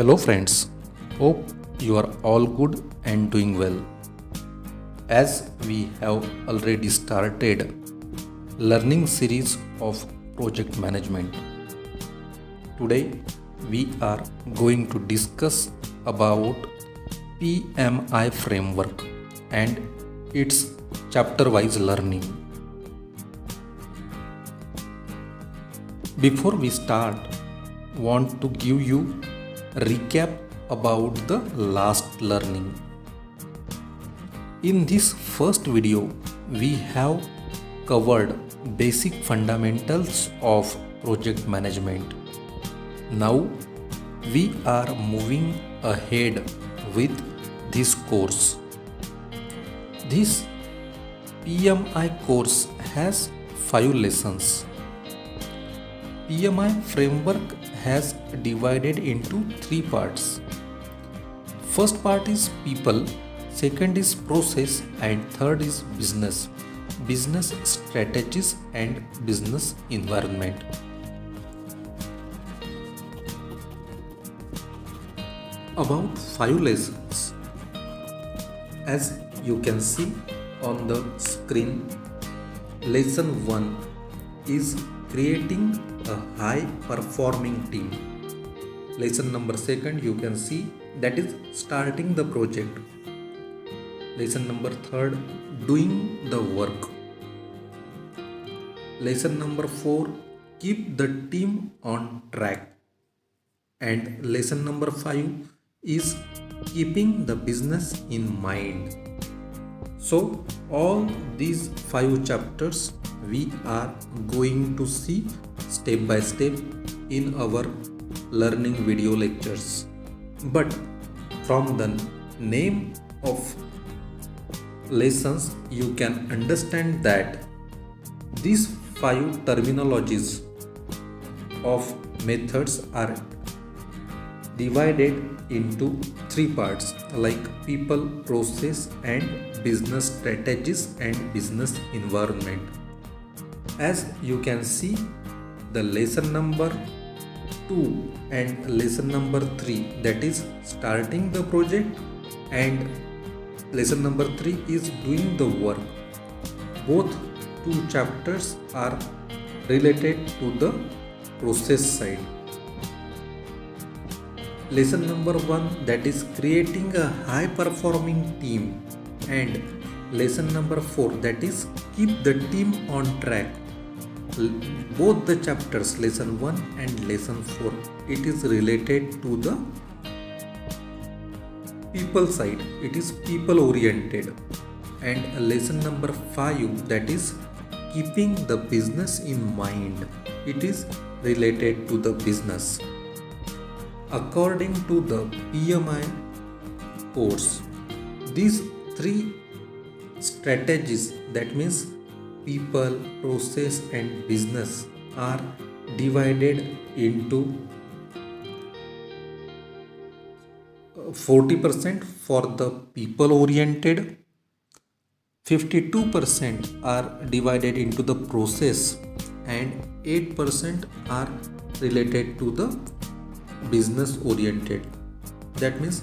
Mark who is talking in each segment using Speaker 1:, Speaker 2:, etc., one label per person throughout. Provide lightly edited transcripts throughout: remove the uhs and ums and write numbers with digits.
Speaker 1: Hello friends, hope you are all good and doing well. As we have already started learning series of project management. Today we are going to discuss about PMI framework and its chapter wise learning. Before we start, want to give you recap about the last learning. In this first video, we have covered basic fundamentals of project management. Now we are moving ahead with this course. This PMI course has 5 lessons. PMI framework has divided into 3 parts. First part is people, second is process, and third is business strategies and business environment. About 5 lessons. As you can see on the screen, lesson 1 is creating a high performing team. Lesson number 2 you can see that is starting the project. Lesson number 3 doing the work. Lesson number 4 keep the team on track. And lesson number 5 is keeping the business in mind. So all these 5 chapters we are going to see step by step in our learning video lectures. But from the name of lessons you can understand that these 5 terminologies of methods are divided into 3 parts like people, process and business strategies and business environment. As you can see, the lesson number 2 and lesson number 3, that is starting the project, and lesson number 3 is doing the work. Both 2 chapters are related to the process side. Lesson number 1, that is creating a high performing team, and lesson number 4, that is keep the team on track. Both the chapters, lesson 1 and lesson 4, it is related to the people side. It is people oriented. And lesson number 5, that is keeping the business in mind. It is related to the business. According to the PMI course, these 3 strategies, that means people, process and business, are divided into 40% for the people oriented, 52% are divided into the process, and 8% are related to the business oriented. That means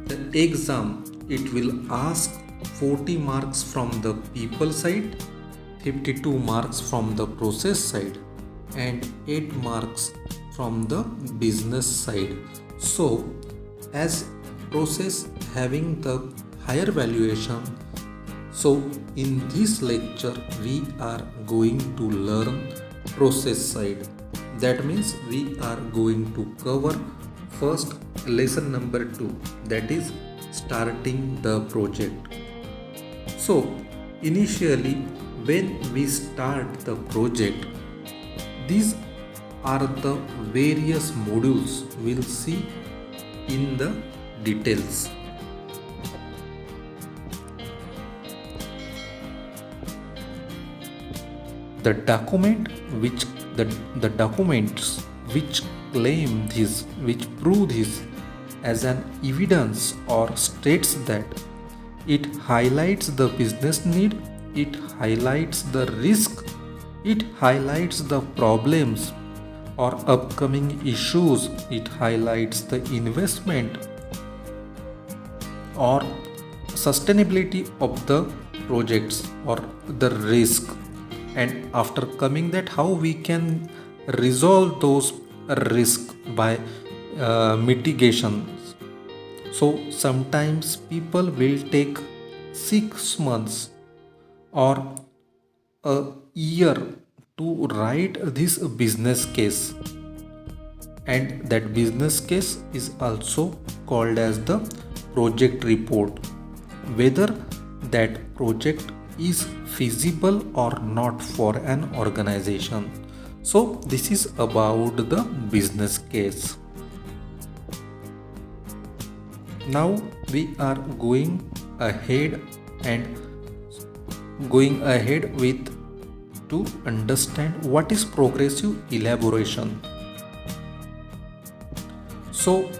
Speaker 1: the exam, it will ask 40 marks from the people side, 52 marks from the process side, and 8 marks from the business side. So as process having the higher valuation, so in this lecture we are going to learn process side. That means we are going to cover first lesson number 2, that is starting the project. So initially when we start the project, these are the various modules we'll see in the details. The documents which claim this, which prove this as an evidence or states that it highlights the business need, it highlights the risk, it highlights the problems or upcoming issues. It highlights the investment or sustainability of the projects or the risk, and after coming that how we can resolve those risk by mitigations. So sometimes people will take 6 months or a year to write this business case, and that business case is also called as the project report, whether that project is feasible or not for an organization. So this is about the business case. Now we are going ahead with to understand what is progressive elaboration. So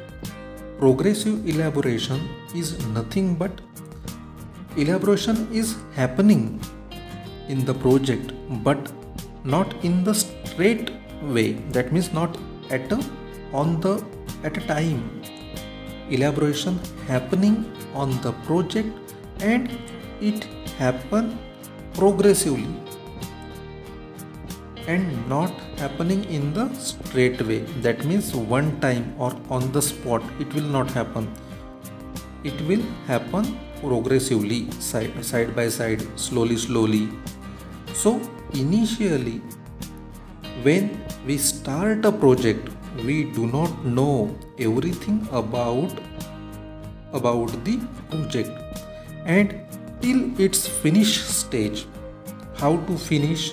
Speaker 1: progressive elaboration is nothing but elaboration is happening in the project but not in the straight way. That means not at a time. Elaboration happening on the project and it happen progressively and not happening in the straight way. That means one time or on the spot it will not happen. It will happen progressively, side by side, slowly. So initially when we start a project, we do not know everything about the project, and till its finish stage, how to finish,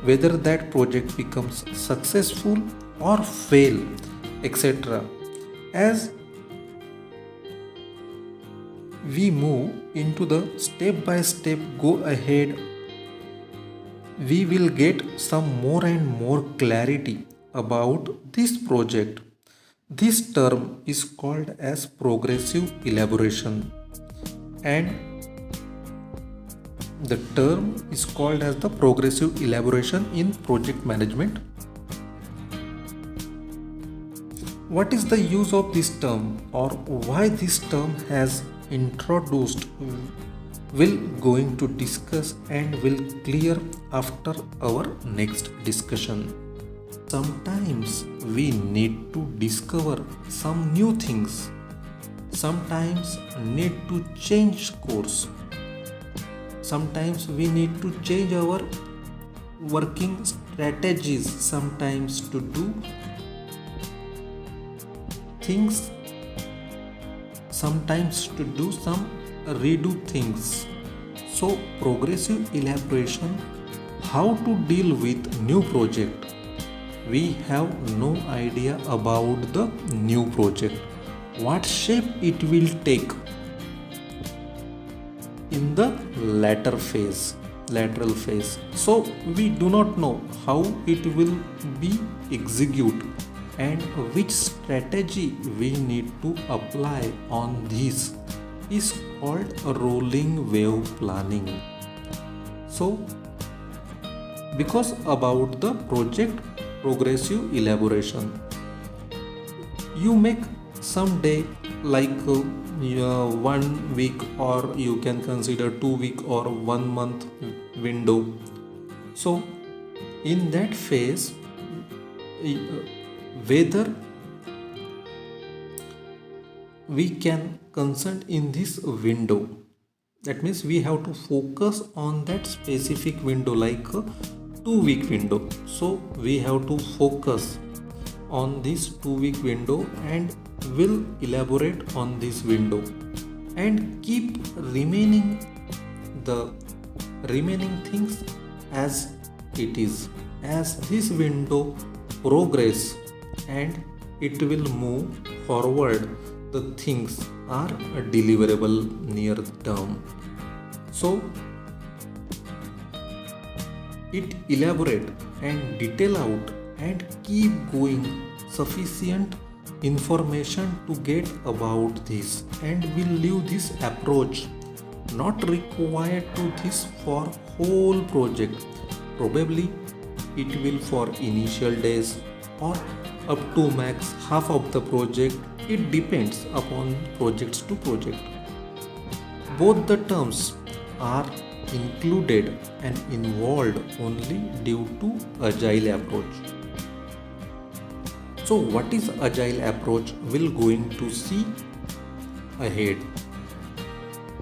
Speaker 1: whether that project becomes successful or fail, etc. As we move into the step by step go ahead, we will get some more and more clarity about this project. This term is called as progressive elaboration, and the term is called as the progressive elaboration in project management. What is the use of this term or why this term has introduced will going to discuss and will clear after our next discussion. Sometimes we need to discover some new things. Sometimes need to change course. Sometimes we need to change our working strategies. Sometimes to do things. Sometimes to do some redo things. So progressive elaboration, how to deal with new project. We have no idea about the new project, what shape it will take in the lateral phase. So we do not know how it will be executed and which strategy we need to apply on this is called a rolling wave planning. So because about the project progressive elaboration, you make some day like 1 week, or you can consider 2 week or 1 month window. So in that phase, whether we can consult in this window, that means we have to focus on that specific window, like a 2-week window. So we have to focus on this 2-week window and will elaborate on this window and keep the remaining things as it is. As this window progress and it will move forward, the things are deliverable near term. So it elaborate and detail out and keep going sufficient information to get about this, and will leave this approach not required to this for whole project. Probably it will for initial days or up to max half of the project. It depends upon projects to project. Both the terms are included and involved only due to agile approach. So what is agile approach? We're going to see ahead.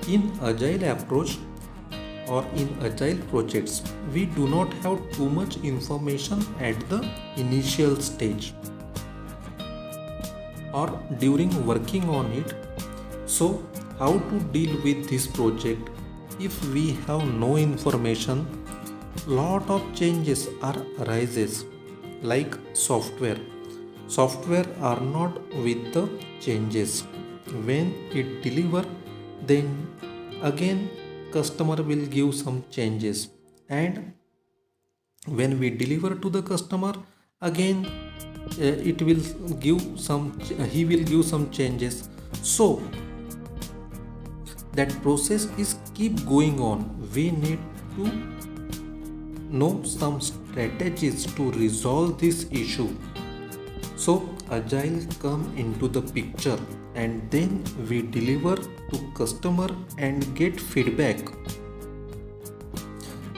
Speaker 1: In agile approach or in agile projects, we do not have too much information at the initial stage or during working on it. So how to deal with this project if we have no information? Lot of changes are arises, like software are not with the changes. When it deliver, then again customer will give some changes, and when we deliver to the customer, again it will give some he will give some changes. So that process is keep going on. We need to know some strategies to resolve this issue. So agile come into the picture, and then we deliver to customer and get feedback.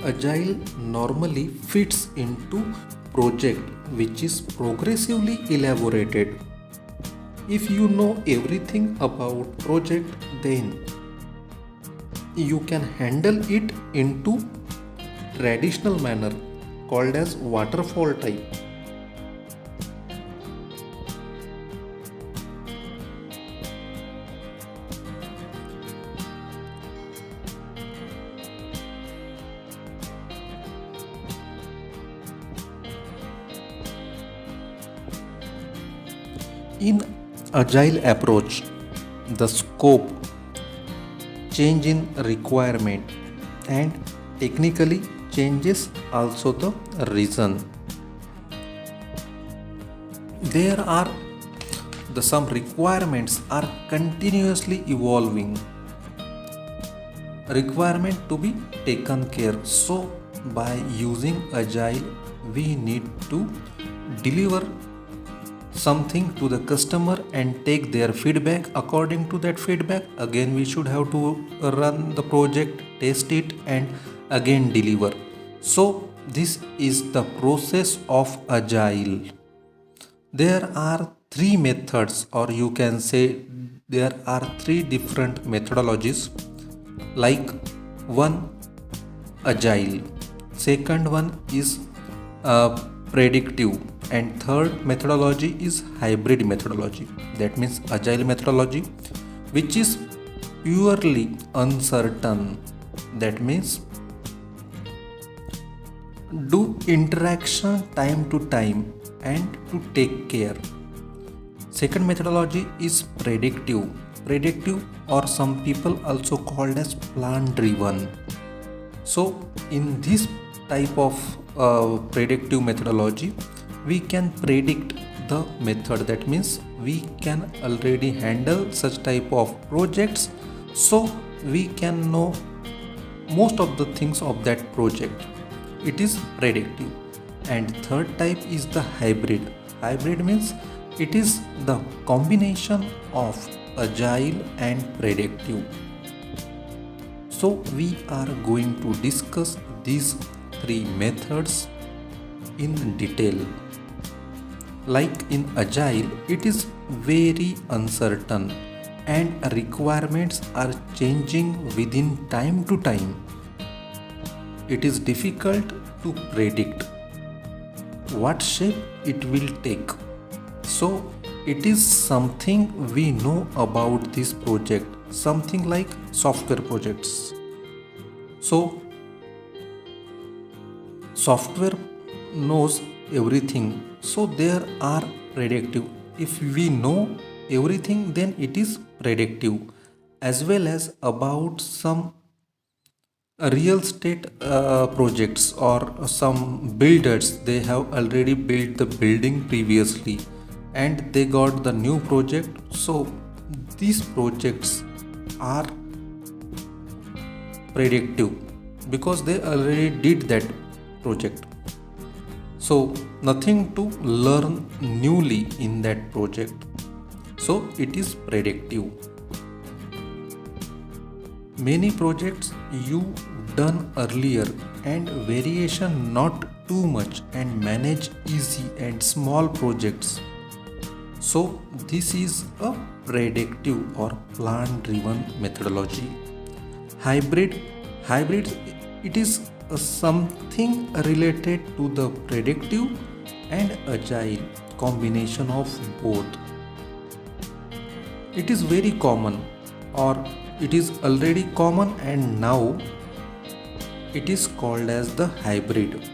Speaker 1: Agile normally fits into project which is progressively elaborated. If you know everything about project, then you can handle it into traditional manner called as waterfall type. In agile approach, the scope, change in requirement, and technically changes also the reason. There are some requirements are continuously evolving. Requirement to be taken care. So by using agile, we need to deliver something to the customer and take their feedback. According to that feedback, again we should have to run the project, test it, and again deliver. So this is the process of agile. There are three methods, or you can say there are three different methodologies, like one agile, second one is predictive, and third methodology is hybrid methodology. That means agile methodology which is purely uncertain. That means do interaction time to time and to take care. Second methodology is predictive, or some people also called as plan driven. So in this type of predictive methodology, we can predict the method. That means we can already handle such type of projects, so we can know most of the things of that project. It is predictive. And third type is the hybrid. Hybrid means it is the combination of agile and predictive. So we are going to discuss these three methods in detail. Like in agile, it is very uncertain and requirements are changing within time to time. It is difficult to predict what shape it will take. So it is something we know about this project, something like software projects. So software knows everything, so there are predictive. If we know everything, then it is predictive. As well as about some real estate projects or some builders, they have already built the building previously and they got the new project. So these projects are predictive because they already did that project. So nothing to learn newly in that project, so it is predictive. Many projects you done earlier and variation not too much and manage easy and small projects, so this is a predictive or plan driven methodology. Hybrid, it is something related to the predictive and agile combination of both. It is very common, or it is already common, and now it is called as the hybrid.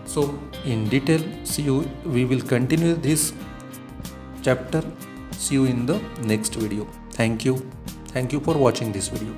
Speaker 1: So in detail, we will continue this chapter. See you in the next video. Thank you for watching this video.